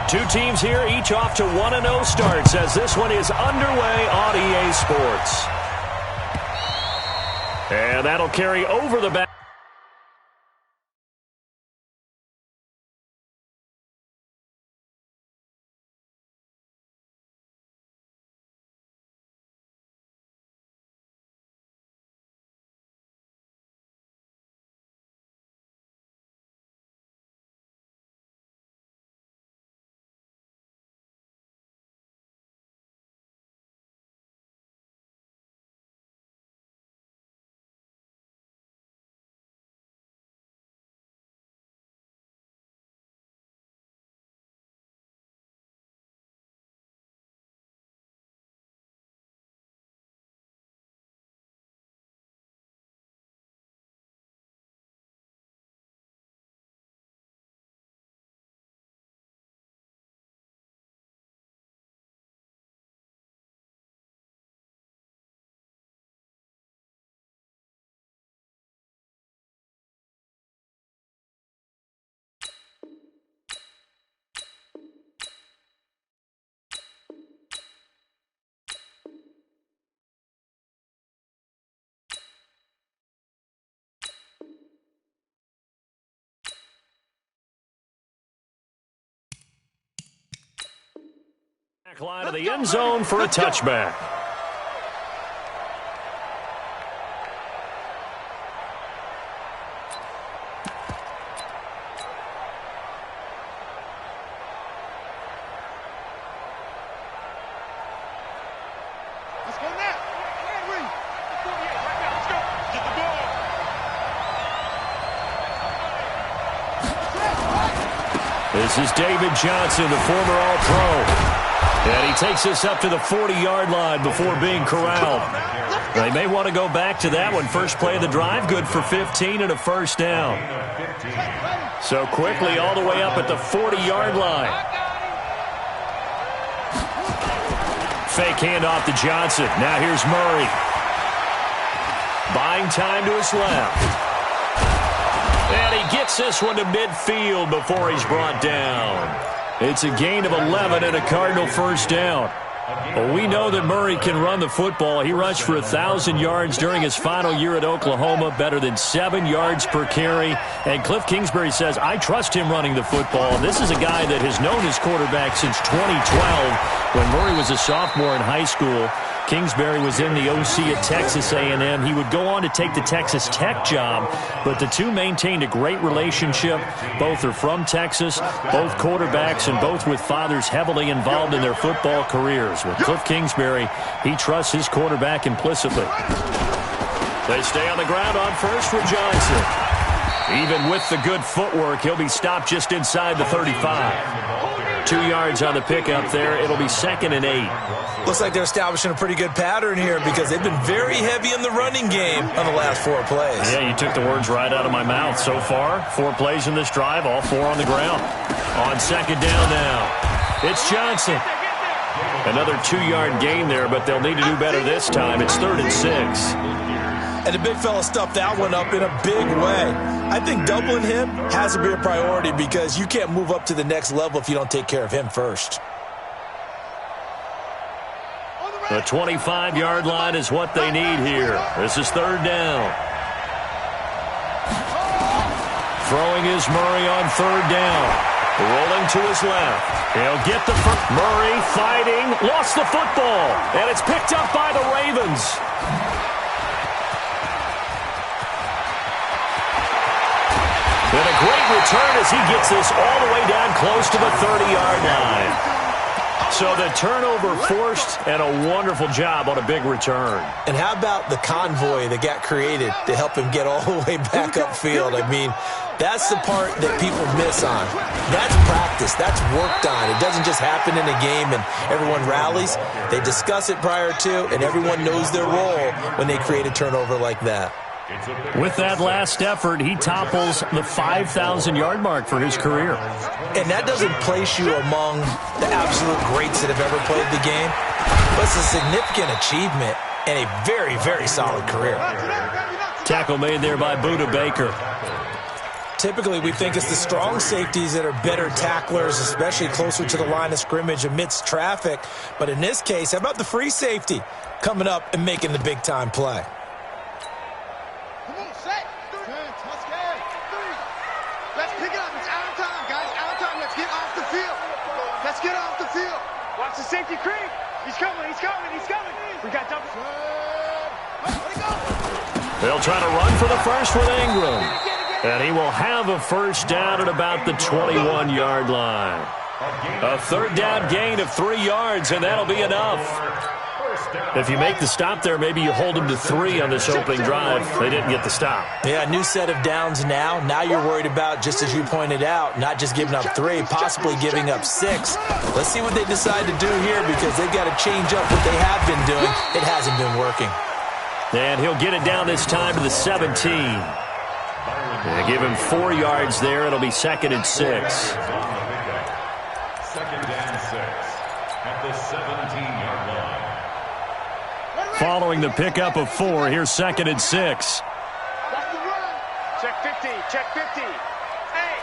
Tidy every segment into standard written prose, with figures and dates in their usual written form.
Two teams here, each off to 1-0 starts as this one is underway on EA Sports. And that'll carry over the back. Line of the end zone for a touchback. Let's go now. Let's go. Get the ball. This is David Johnson, the former All-Pro. And he takes this up to the 40-yard line before being corralled. They may want to go back to that one. First play of the drive, good for 15 and a first down. So quickly all the way up at the 40-yard line. Fake handoff to Johnson. Now here's Murray. Buying time to his left. And he gets this one to midfield before he's brought down. It's a gain of 11 and a Cardinal first down. Well, we know that Murray can run the football. He rushed for 1,000 yards during his final year at Oklahoma, better than 7 yards per carry. And Cliff Kingsbury says, I trust him running the football. This is a guy that has known his quarterback since 2012 when Murray was a sophomore in high school. Kingsbury was in the OC at Texas A&M. He would go on to take the Texas Tech job, but the two maintained a great relationship. Both are from Texas, both quarterbacks, and both with fathers heavily involved in their football careers. With Cliff Kingsbury, he trusts his quarterback implicitly. They stay on the ground on first for Johnson. Even with the good footwork, he'll be stopped just inside the 35. 2 yards on the pickup there. It'll be 2nd and 8. Looks like they're establishing a pretty good pattern here because they've been very heavy in the running game on the last 4 plays. Yeah, you took the words right out of my mouth. So far, 4 plays in this drive, all 4 on the ground. On 2nd down now, it's Johnson. Another 2-yard gain there, but they'll need to do better this time. It's 3rd and 6. And the big fella stuffed that one up in a big way. I think doubling him has to be a priority because you can't move up to the next level if you don't take care of him first. The 25-yard line is what they need here. This is 3rd down. Throwing is Murray on 3rd down. Rolling to his left. He'll get the first. Murray fighting. Lost the football. And it's picked up by the Ravens. And a great return as he gets this all the way down close to the 30-yard line. So the turnover forced and a wonderful job on a big return. And how about the convoy that got created to help him get all the way back upfield? I mean, that's the part that people miss on. That's practice. That's worked on. It doesn't just happen in a game and everyone rallies. They discuss it prior to, and everyone knows their role when they create a turnover like that. With that last effort, he topples the 5,000-yard mark for his career. And that doesn't place you among the absolute greats that have ever played the game, but it's a significant achievement and a very, very solid career. Tackle made there by Budda Baker. Typically, we think it's the strong safeties that are better tacklers, especially closer to the line of scrimmage amidst traffic. But in this case, how about the free safety coming up and making the big-time play? Come on, set. Let's go. Let's pick it up. It's out of time, guys. Out of time. Let's get off the field. Let's get off the field. Watch the safety creep. He's coming. He's coming. He's coming. We got double. Let it go. They'll try to run for the first with Ingram. And he will have a first down at about the 21-yard line. A third down gain of 3 yards, and that'll be enough. If you make the stop there, maybe you hold them to 3 on this opening drive. They didn't get the stop. Yeah, new set of downs now. Now you're worried about, just as you pointed out, not just giving up 3, possibly giving up 6. Let's see what they decide to do here, because they've got to change up what they have been doing. It hasn't been working. And he'll get it down this time to the 17. They give him 4 yards there. It'll be 2nd and 6. 2nd and 6 at the 17-yard line. Following the pickup of 4, here's 2nd and 6. That's the run. Check 50. Check 50. Hey,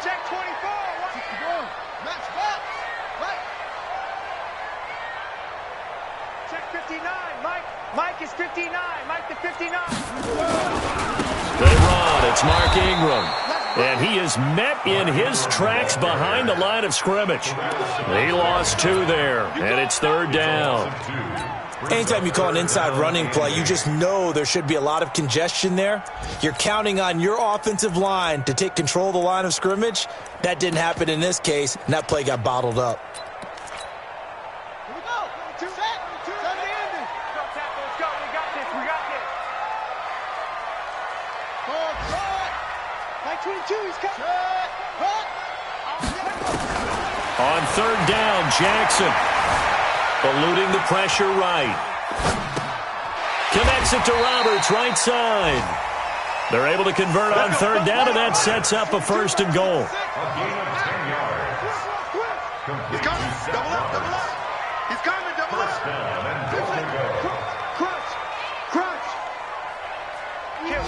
check 24. Match box. Right. Check 59. Mike is 59. Mike the 59. They run. It's Mark Ingram. And he is met in his tracks behind the line of scrimmage. He lost 2 there, and it's 3rd down. Anytime you call an inside running play, you just know there should be a lot of congestion there. You're counting on your offensive line to take control of the line of scrimmage. That didn't happen in this case, and that play got bottled up. Here we go. Set. Let's go. We got this. Mike 22, he's coming. On 3rd down, Jackson eluding the pressure right. Connects it to Roberts, right side. They're able to convert on 3rd down, and that sets up a 1st and goal. A gain of 10 yards. He's coming. Double up. He's coming. Double up. First down and goal to go. Crunch. Kill.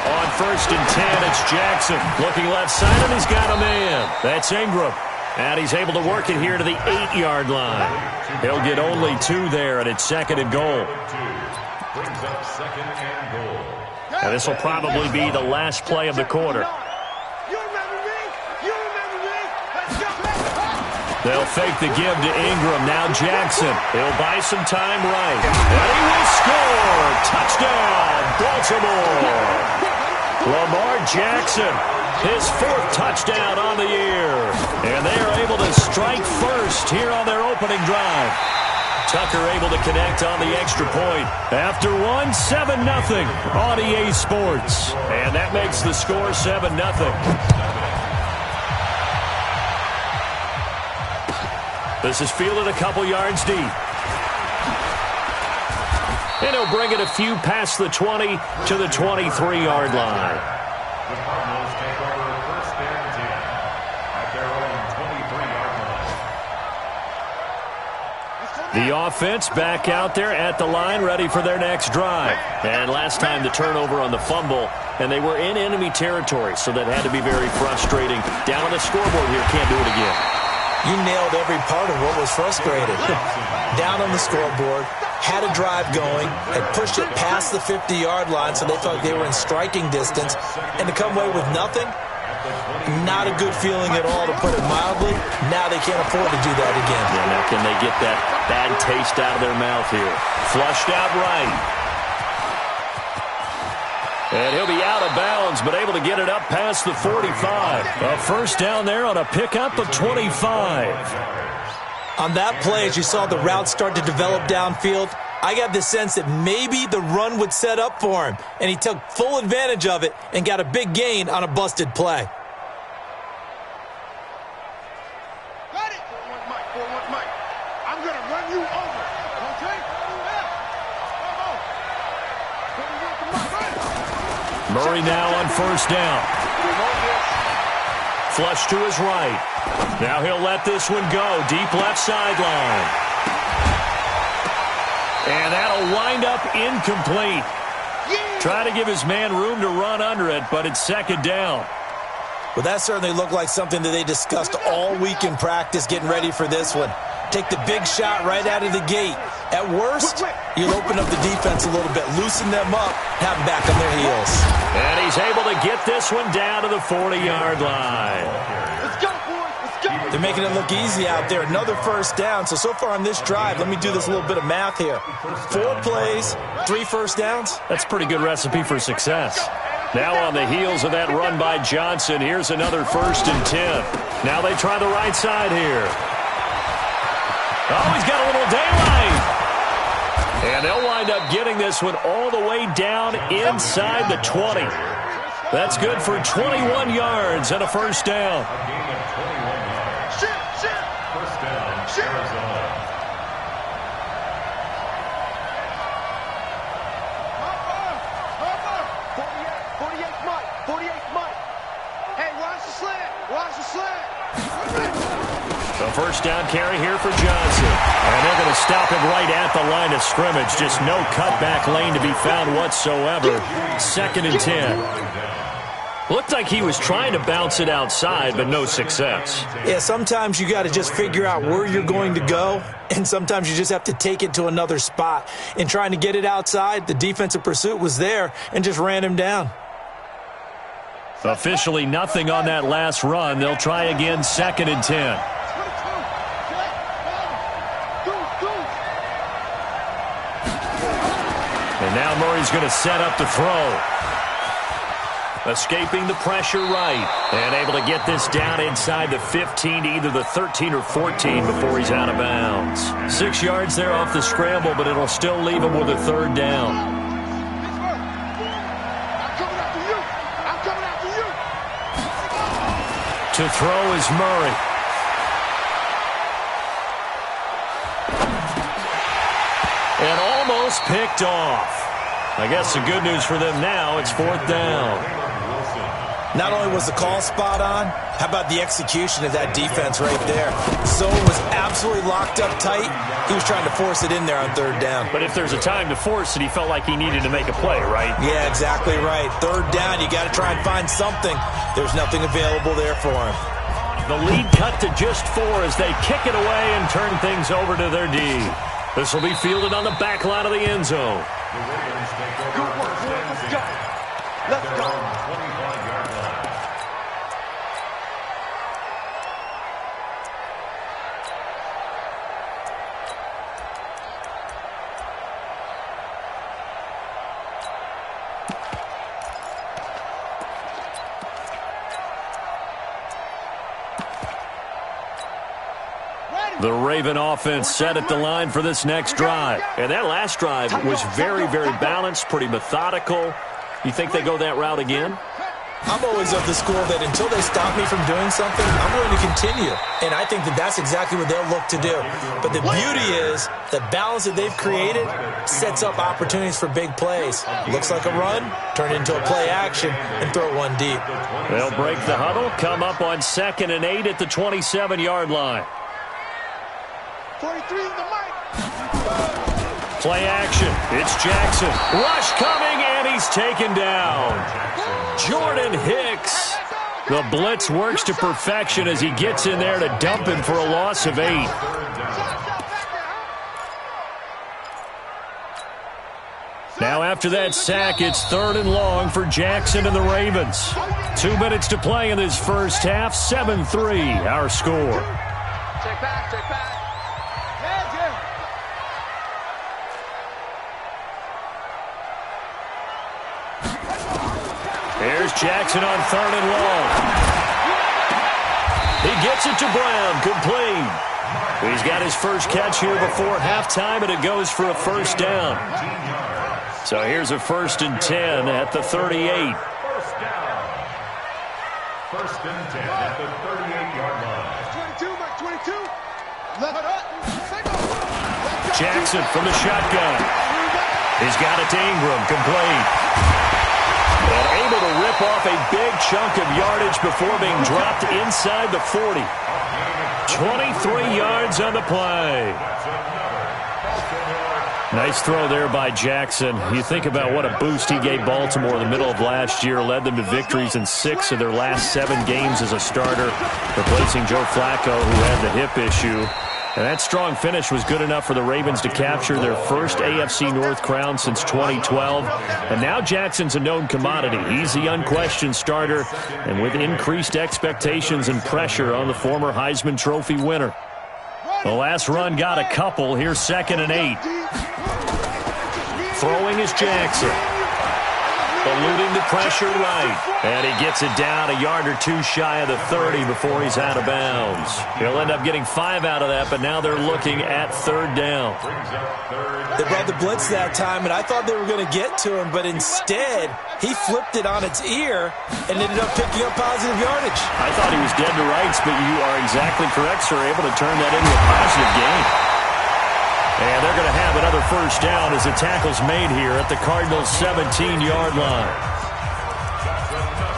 On 1st and 10, it's Jackson. Looking left side, and he's got a man. That's Ingram. And he's able to work it here to the 8-yard line. He'll get only 2 there, and it's 2nd and goal. Brings up 2nd and goal. And this will probably be the last play of the quarter. You remember me? Let's go. They'll fake the give to Ingram. Now Jackson. He'll buy some time right. And he will score. Touchdown, Baltimore. Lamar Jackson, his 4th touchdown on the year. And they are able to strike first here on their opening drive. Tucker able to connect on the extra point. After 7-0 on EA Sports. And that makes the score 7-0. This is fielded a couple yards deep. And he'll bring it a few past the 20 to the 23-yard line. The Cardinals take over 1st and 10 at their own 23-yard line. The offense back out there at the line, ready for their next drive. And last time the turnover on the fumble, and they were in enemy territory, so that had to be very frustrating. Down on the scoreboard here, can't do it again. You nailed every part of what was frustrating. Down on the scoreboard, had a drive going, had pushed it past the 50-yard line, so they felt like they were in striking distance, and to come away with nothing, not a good feeling at all, to put it mildly. Now they can't afford to do that again. Yeah, now can they get that bad taste out of their mouth here? Flushed out right. And he'll be out of bounds, but able to get it up past the 45. A first down there on a pickup of 25. On that play, as you saw the route start to develop downfield, I got the sense that maybe the run would set up for him, and he took full advantage of it and got a big gain on a busted play. Got it. 4-1 Mike. I'm going to run you over. Okay? Murray now on first down. Flush to his right. Now he'll let this one go. Deep left sideline. And that'll wind up incomplete. Trying to give his man room to run under it, but it's second down. Well, that certainly looked like something that they discussed all week in practice, getting ready for this one. Take the big shot right out of the gate. At worst, you'll open up the defense a little bit, loosen them up, have them back on their heels. And he's able to get this one down to the 40-yard line. Let's go, boys. Let's go. They're making it look easy out there. Another first down. So far on this drive, let me do this little bit of math here. 4 plays, 3 first downs. That's a pretty good recipe for success. Now on the heels of that run by Johnson, here's another 1st and 10. Now they try the right side here. Oh, he's got a little daylight. And they'll wind up getting this one all the way down inside the 20. That's good for 21 yards and a first down. First down, Arizona. The first down carry here for Johnson. And they're going to stop him right at the line of scrimmage. Just no cutback lane to be found whatsoever. 2nd and 10. Looked like he was trying to bounce it outside, but no success. Yeah, sometimes you got to just figure out where you're going to go, and sometimes you just have to take it to another spot. In trying to get it outside, the defensive pursuit was there and just ran him down. Officially nothing on that last run. They'll try again, 2nd and 10. And now Murray's going to set up to throw. Escaping the pressure right. And able to get this down inside the 15 to either the 13 or 14 before he's out of bounds. 6 yards there off the scramble, but it'll still leave him with a 3rd down. To throw is Murray. And almost picked off. I guess the good news for them now, it's 4th down. Not only was the call spot on, how about the execution of that defense right there? Zone was absolutely locked up tight. He was trying to force it in there on 3rd down. But if there's a time to force it, he felt like he needed to make a play, right? Yeah, exactly right. 3rd down, you got to try and find something. There's nothing available there for him. The lead cut to just 4 as they kick it away and turn things over to their D. This will be fielded on the back line of the end zone. Good work, boys. Let's go. Let's go. 25-yard line. The Raven offense set at the line for this next drive. And that last drive was very, very balanced, pretty methodical. You think they go that route again? I'm always of the school that until they stop me from doing something, I'm going to continue. And I think that that's exactly what they'll look to do. But the beauty is the balance that they've created sets up opportunities for big plays. Looks like a run, turn it into a play action, and throw one deep. They'll break the huddle, come up on 2nd and 8 at the 27-yard line. 43 in the mic. Play action. It's Jackson. Rush coming, and he's taken down. Jordan Hicks. The blitz works to perfection as he gets in there to dump him for a loss of 8. Now after that sack, it's 3rd and long for Jackson and the Ravens. 2 minutes to play in this first half. 7-3, our score. Check back, check back. Here's Jackson on 3rd and long. He gets it to Brown, complete. He's got his first catch here before halftime, and it goes for a first down. So here's a 1st and 10 at the 38. First down. 1st and 10 at the 38-yard line. 22, Mike, 22. Left up. Jackson from the shotgun. He's got it to Ingram, complete. And able to rip off a big chunk of yardage before being dropped inside the 40. 23 yards on the play. Nice throw there by Jackson. You think about what a boost he gave Baltimore in the middle of last year, led them to victories in 6 of their last 7 games as a starter, replacing Joe Flacco, who had the hip issue. And that strong finish was good enough for the Ravens to capture their first AFC North crown since 2012. And now Jackson's a known commodity. He's the unquestioned starter, and with increased expectations and pressure on the former Heisman Trophy winner. The last run got a couple. Here's 2nd and 8. Throwing is Jackson. Eluding the pressure right. And he gets it down a yard or 2 shy of the 30 before he's out of bounds. He'll end up getting 5 out of that, but now they're looking at 3rd down. They brought the blitz that time, and I thought they were going to get to him, but instead, he flipped it on its ear and ended up picking up positive yardage. I thought he was dead to rights, but you are exactly correct, sir. Able to turn that into a positive gain. And they're going to have another 1st down as the tackle's made here at the Cardinals' 17-yard line.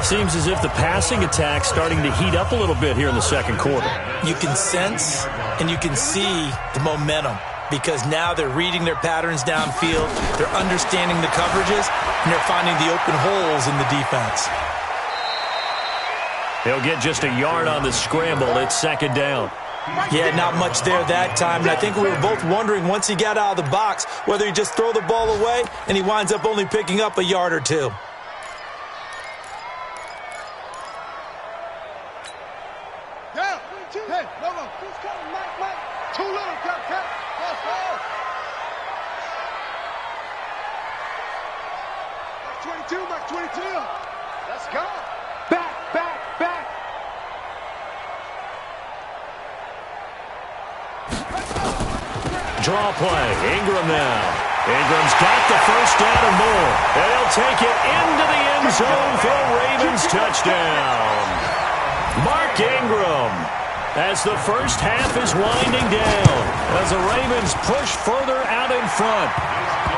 Seems as if the passing attack's starting to heat up a little bit here in the 2nd quarter. You can sense and you can see the momentum because now they're reading their patterns downfield, they're understanding the coverages, and they're finding the open holes in the defense. He'll get just a yard on the scramble. It's 2nd down. Yeah, not much there that time, and I think we were both wondering once he got out of the box whether he just throw the ball away and he winds up only picking up a yard or 2. Yeah, hey, no. Mike. Too little, cut. Mark 22. Let's go. Back. Draw play. Ingram now. Ingram's got the 1st down and more. And he'll take it into the end zone for a Ravens touchdown. Mark Ingram, as the 1st half is winding down, as the Ravens push further out in front.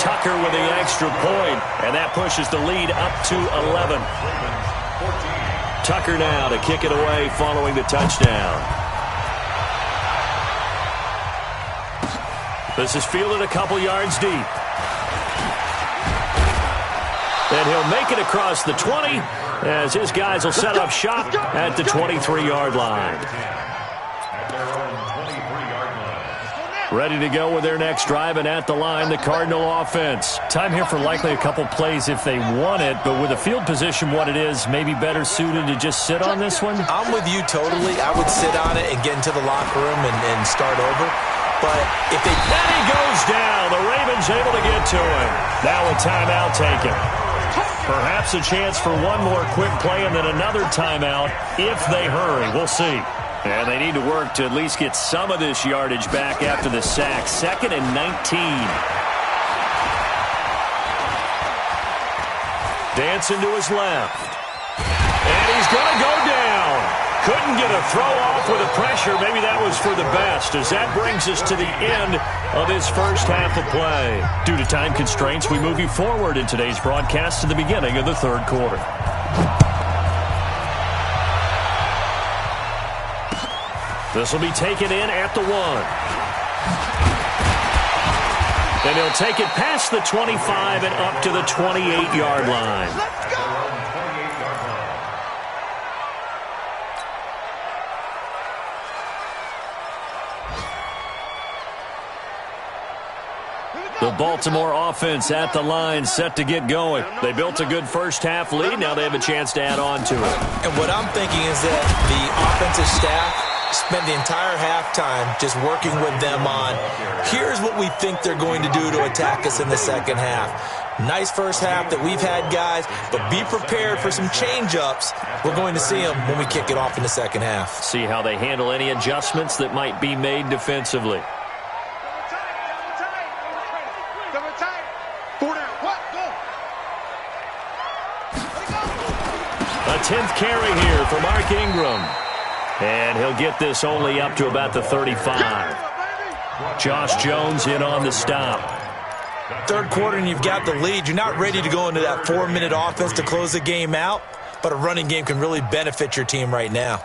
Tucker with the extra point, and that pushes the lead up to 11. Tucker now to kick it away following the touchdown. This is fielded a couple yards deep. And he'll make it across the 20 as his guys will set up shop at the 23-yard line. Ready to go with their next drive, and at the line, the Cardinal offense. Time here for likely a couple plays if they want it, but with the field position what it is, maybe better suited to just sit on this one? I'm with you totally. I would sit on it and get into the locker room and start over. But if they... And he goes down. The Ravens able to get to him. Now a timeout taken. Perhaps a chance for one more quick play and then another timeout if they hurry. We'll see. And they need to work to at least get some of this yardage back after the sack. 2nd and 19. Dancing to his left. And he's going to go down. Couldn't get a throw off with the pressure. Maybe that was for the best, as that brings us to the end of his 1st half of play. Due to time constraints, we move you forward in today's broadcast to the beginning of the 3rd quarter. This will be taken in at the 1. Then he'll take it past the 25 and up to the 28-yard line. Let's go. The Baltimore offense at the line, set to get going. They built a good 1st half lead. Now they have a chance to add on to it. And what I'm thinking is that the offensive staff spent the entire halftime just working with them on, here's what we think they're going to do to attack us in the 2nd half. Nice 1st half that we've had, guys, but be prepared for some change-ups. We're going to see them when we kick it off in the 2nd half. See how they handle any adjustments that might be made defensively. A 10th carry here for Mark Ingram. And he'll get this only up to about the 35. Josh Jones in on the stop. 3rd quarter and you've got the lead. You're not ready to go into that 4-minute offense to close the game out, but a running game can really benefit your team right now.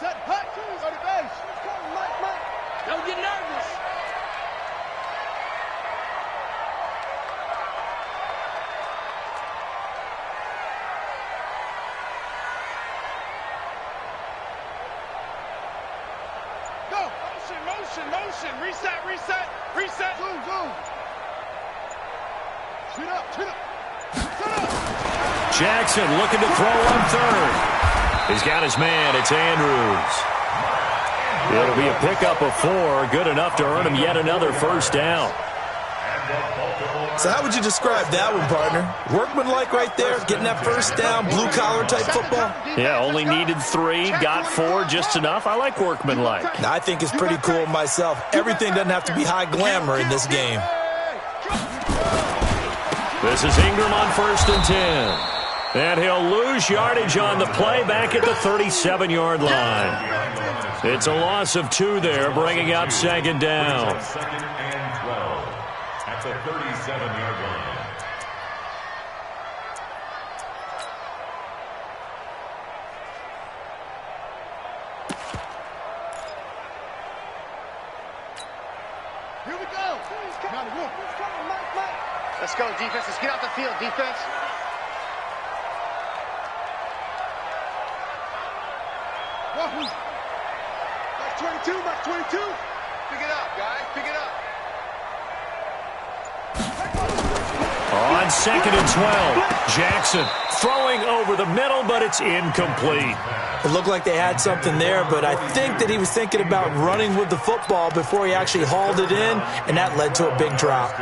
Set, hut, on the base. Mike. motion. Reset, reset, reset. Zoom, zoom. Chin up, chin up. Jackson looking to throw on third. He's got his man. It's Andrews. It'll be a pickup of 4. Good enough to earn him yet another first down. So how would you describe that one, partner? Workmanlike right there, getting that first down, blue-collar type football? Yeah, only needed 3, got 4, just enough. I like workmanlike. I think it's pretty cool myself. Everything doesn't have to be high glamour in this game. This is Ingram on 1st and 10. And he'll lose yardage on the play back at the 37-yard line. It's a loss of 2 there, bringing up 2nd down. Second and 12 at the 37-yard line. Here we go. Let's go, defense. Let's get out the field, defense. Mark 22, Mark 22. Pick it up, guys. Pick it up. On 2nd and 12, Jackson throwing over the middle, but it's incomplete. It looked like they had something there, but I think that he was thinking about running with the football before he actually hauled it in, and that led to a big drop.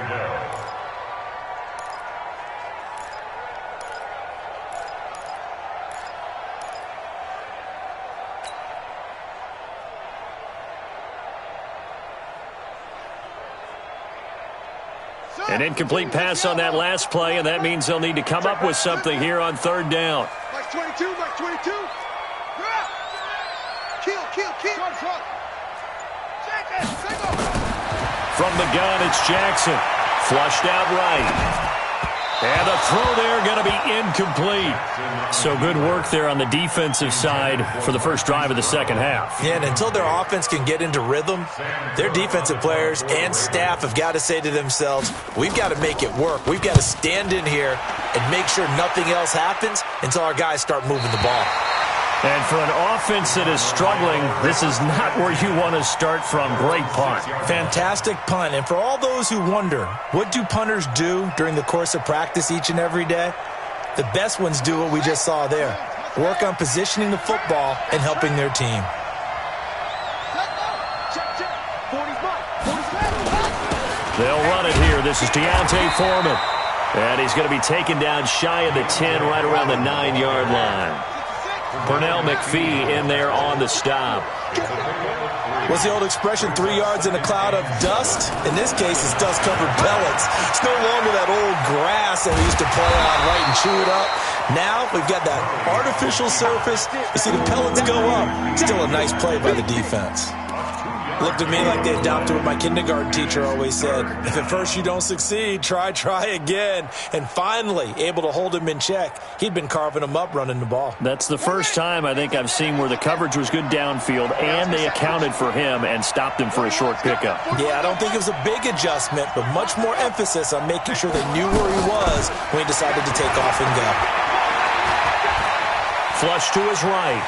An incomplete pass on that last play, and that means they'll need to come up with something here on 3rd down. Mark 22, Mark 22. Kill. From the gun, it's Jackson. Flushed out right. And the throw there going to be incomplete. So good work there on the defensive side for the first drive of the second half. Yeah, and until their offense can get into rhythm, their defensive players and staff have got to say to themselves, we've got to make it work. We've got to stand in here and make sure nothing else happens until our guys start moving the ball. And for an offense that is struggling, this is not where you want to start from. Great punt. Fantastic punt. And for all those who wonder, what do punters do during the course of practice each and every day? The best ones do what we just saw there. Work on positioning the football and helping their team. They'll run it here. This is Deontay Foreman. And he's going to be taken down shy of the 10, right around the 9-yard line. Pernell McPhee in there on the stop. What's the old expression, 3 yards in a cloud of dust? In this case, it's dust-covered pellets. It's no longer that old grass that we used to play on, right, and chew it up. Now we've got that artificial surface. You see the pellets go up. Still a nice play by the defense. Looked at me like they adopted what my kindergarten teacher always said. If at first you don't succeed, try again. And finally, able to hold him in check. He'd been carving him up running the ball. That's the first time I think I've seen where the coverage was good downfield and they accounted for him and stopped him for a short pickup. Yeah, I don't think it was a big adjustment, but much more emphasis on making sure they knew where he was when he decided to take off and go. Flush to his right.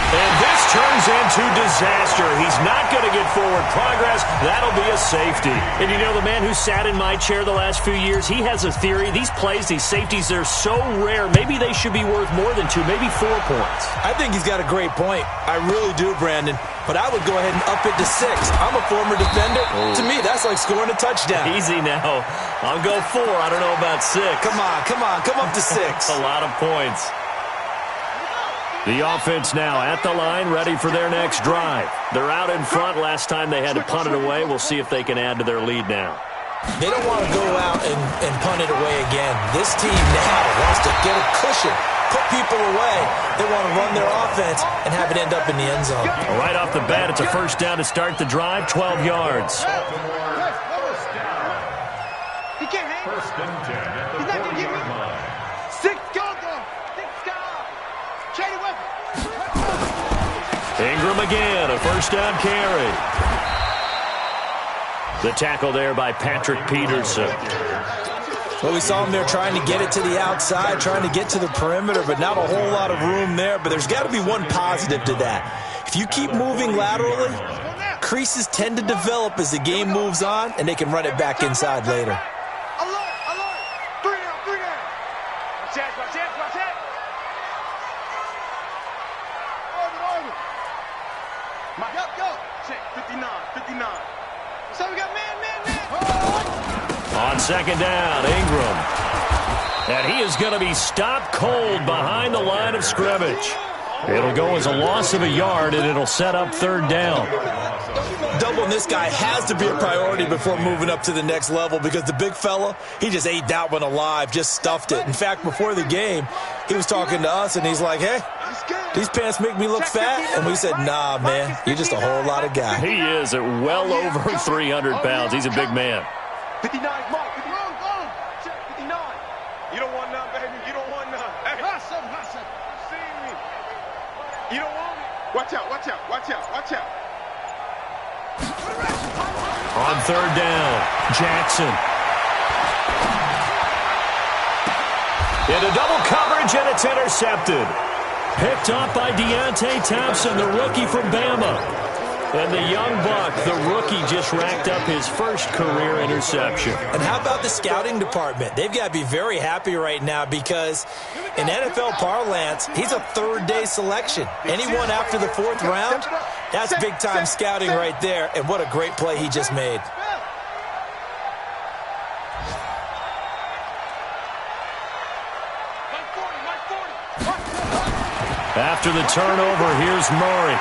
And this turns into disaster. He's not going to get forward progress. That'll be a safety. And you know, the man who sat in my chair the last few years, he has a theory. These plays, these safeties, they're so rare. Maybe they should be worth more than 2, maybe 4 points. I think he's got a great point. I really do, Brandon. But I would go ahead and up it to 6. I'm a former defender. Oh. To me, that's like scoring a touchdown. Easy now. I'll go 4. I don't know about 6. Come up to 6. A lot of points. The offense now at the line, ready for their next drive. They're out in front. Last time they had to punt it away. We'll see if they can add to their lead now. They don't want to go out and punt it away again. This team now wants to get a cushion, put people away. They want to run their offense and have it end up in the end zone. Right off the bat, it's a first down to start the drive, 12 yards. He can't hang. First and 10 at the 40-yard line. 6, go. 6, go. Trade it with. Ingram again, a first down carry. The tackle there by Patrick Peterson. Well, we saw him there trying to get it to the outside, trying to get to the perimeter, but not a whole lot of room there. But there's got to be one positive to that. If you keep moving laterally, creases tend to develop as the game moves on, and they can run it back inside later. Alert, alert. 3 down, 3 down. Watch that, watch that, watch that. Mike, go. Check, 59, 59. So we got man. On second down, Ingram. And he is going to be stopped cold behind the line of scrimmage. It'll go as a loss of a yard, and it'll set up third down. Doubling this guy has to be a priority before moving up to the next level because the big fella, he just ate that one alive, just stuffed it. In fact, before the game, he was talking to us, and he's like, hey, these pants make me look fat. And we said, nah, man, you're just a whole lot of guy. He is at well over 300 pounds. He's a big man. 59, Mark. 59. You don't want none, baby. You don't want none. Hey. Hustle. See me. You don't want it. Watch out. On third down, Jackson. Into double coverage, and it's intercepted. Picked off by Deontay Thompson, the rookie from Bama. And the young buck, the rookie, just racked up his first career interception. And how about the scouting department? They've got to be very happy right now because in NFL parlance, he's a third-day selection. Anyone after the fourth round, that's big-time scouting right there. And what a great play he just made. After the turnover, here's Murray.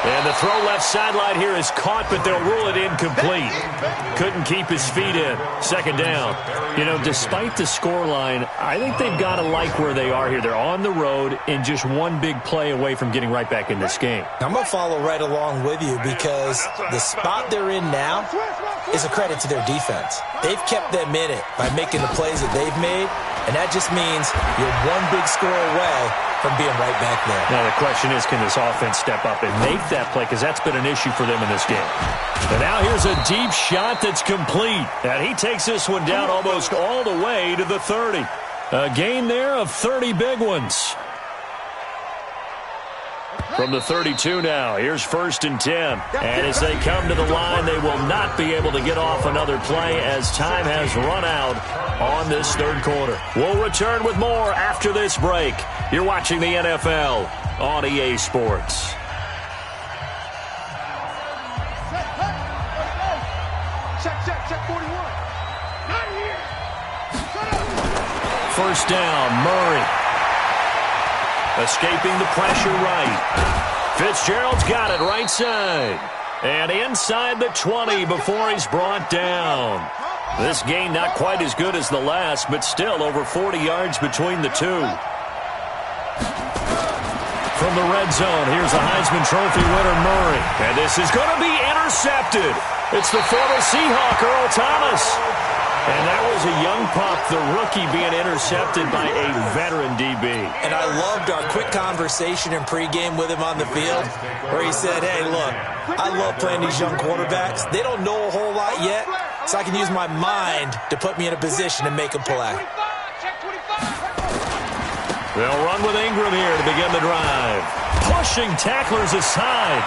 And the throw left sideline here is caught, but they'll rule it incomplete. Couldn't keep his feet in. Second down. You know, despite the scoreline, I think they've got to like where they are here. They're on the road and just one big play away from getting right back in this game. I'm going to follow right along with you because the spot they're in now is a credit to their defense. They've kept them in it by making the plays that they've made, and that just means you're one big score away from being right back there. Now, the question is, can this offense step up and make that play? Because that's been an issue for them in this game. And now here's a deep shot that's complete. And he takes this one down almost all the way to the 30. A gain there of 30 big ones. From the 32 now, here's 1st and 10. And as they come to the line, they will not be able to get off another play as time has run out on this third quarter. We'll return with more after this break. You're watching the NFL on EA Sports. Check 41. Not here. First down, Murray. Escaping the pressure right. Fitzgerald's got it right side. And inside the 20 before he's brought down. This gain not quite as good as the last, but still over 40 yards between the two. From the red zone, here's the Heisman Trophy winner, Murray. And this is going to be intercepted. It's the former Seahawk, Earl Thomas. And that was a young pup, the rookie, being intercepted by a veteran DB. And I loved our quick conversation in pregame with him on the field where he said, hey, look, I love playing these young quarterbacks. They don't know a whole lot yet, so I can use my mind to put me in a position to make a play. They'll run with Ingram here to begin the drive. Pushing tacklers aside.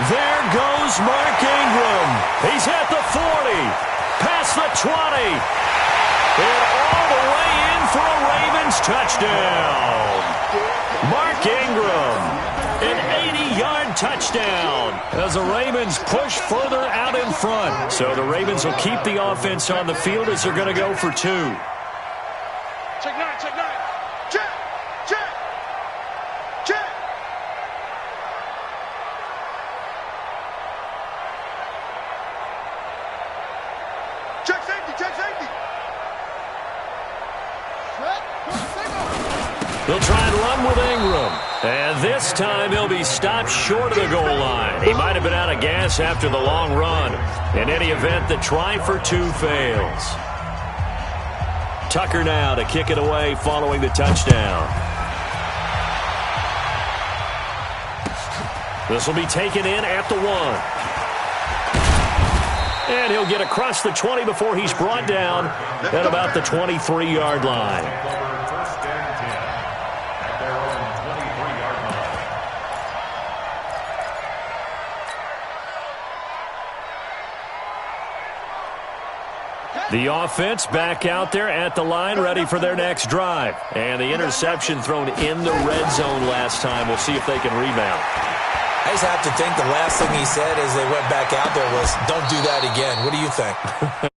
There goes Mark Ingram. He's at the 40. Past the 20. And all the way in for a Ravens touchdown. Mark Ingram, an 80-yard touchdown as the Ravens push further out in front. So the Ravens will keep the offense on the field as they're going to go for 2. Check 9. Check. Check safety. They'll try and run with Ingram. And this time he'll be stopped short of the goal line. He might have been out of gas after the long run. In any event, the try for 2 fails. Tucker now to kick it away following the touchdown. This will be taken in at the 1. And he'll get across the 20 before he's brought down at about the 23-yard line. The offense back out there at the line, ready for their next drive. And the interception thrown in the red zone last time. We'll see if they can rebound. I just have to think the last thing he said as they went back out there was, don't do that again. What do you think?